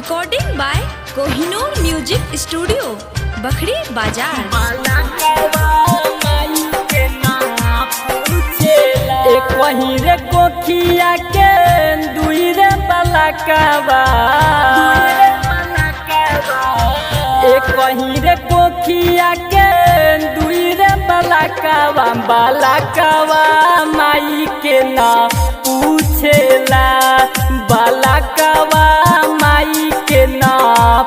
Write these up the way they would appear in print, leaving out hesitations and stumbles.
Recording by Kohinoor music studio Bakhri Bazar. एक वही रे कोखिया के दुई रे बलकवा, एक वही रे कोखिया के दुई रे बलकवा, बलकवा माई के ना पूछेला, बलकवा माई के ना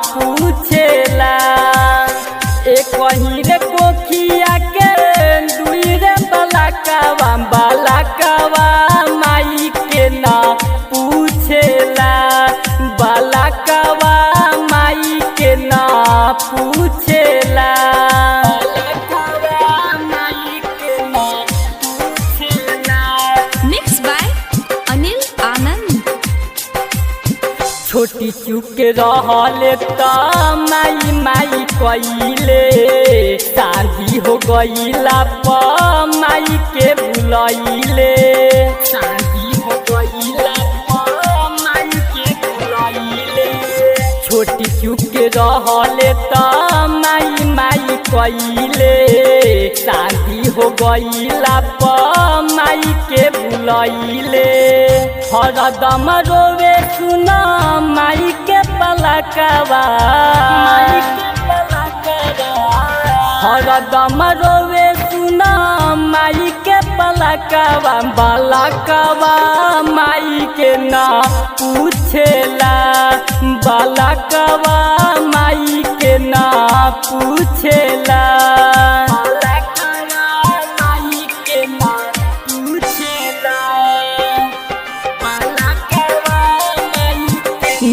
पूछेला। एक वही रे कोखिया के दुई रे बलकवा, बलकवा माई के ना पूछेला, बलकवा माई के ना पूछेला, बलकवा माई के ना पूछेला। मिक्स बाय अनिल आनंद। छोटी चुक रहले त माई माई कइले, शादी हो गइला प माई के बुलइले, शादी हो गइला प माई के बुलइले। छोटी चुक रहले त माई माई कइले, शादी हो गइला प माई के बुलइले। हरदम रोवे सुना माई के पलकवा, हरदम रोवे सुना माई के पलकवा, बलकवा माई के ना पूछेला, बलकवा माई के ना पूछेला, बलकवा माई के ना पूछेला।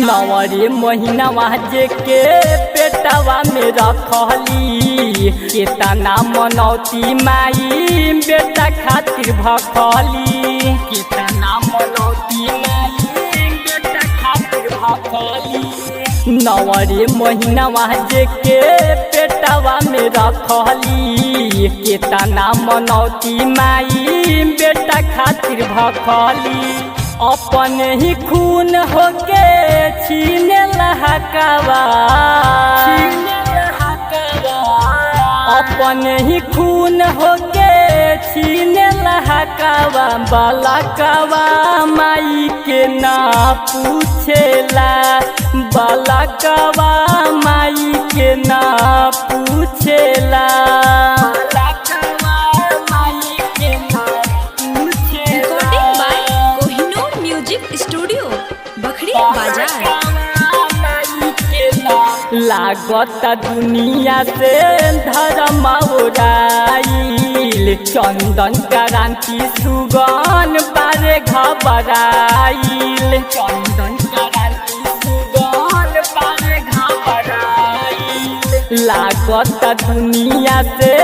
नवरे महीनावा जे के पेटवा में रखली, केतना मनौती माई बेटा खातिर भखली, केतना मनौती माई बेटा खातिर भखली। नवरे महीनावा जे के पेटवा में रखली, केतना मनौती माई बेटा खातिर भखली। अपन ही खून होके छीने लहकवा, अपन ही खून होके छीने लहकवा, बलकवा माई के ना पूछेला, बलकवा माई के ना पूछेला, बलकवा माई के ना पूछेला। Recording by Kohinoor music studio Bakhri Bazar. लागत दुनिया से धर्म उड़ाइल, चंदन क्रांति सुगन बारे घबराइल, चंदन क्रांति सुगन बारे घबराइल। लागत दुनिया से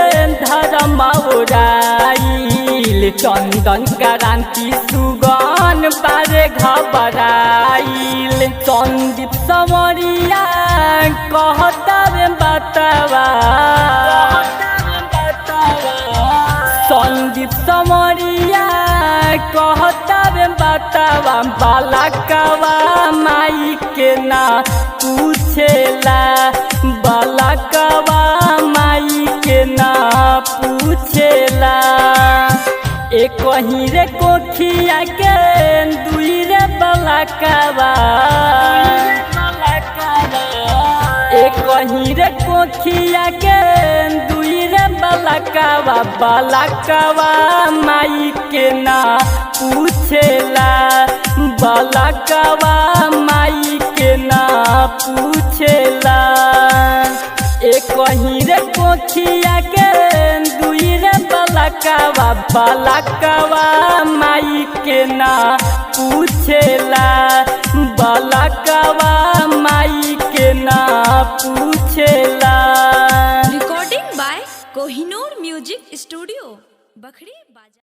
धर्म उड़ाइल, चंदन क्रांति सुगन बारे घबराइल। संदीप सवरिया कहता बतावा, संदीप सवरिया कहता बतावा, बलकवा माई के ना पूछेला, बलकवा माई के ना पूछेला। एक वही रे कोखिया के दुई रे बलकवा, एक वही रे कोखिया के दुई रे बलकवा, बलकवा माई के ना पूछेला, बलकवा माई के ना पूछेला। एक वही रे कोखिया के दुई रे बलकवा, बलकवा माई के ना पूछेला, बलकवा माई के ना पूछेला। Recording by Kohinoor music studio Bakhri बाजार।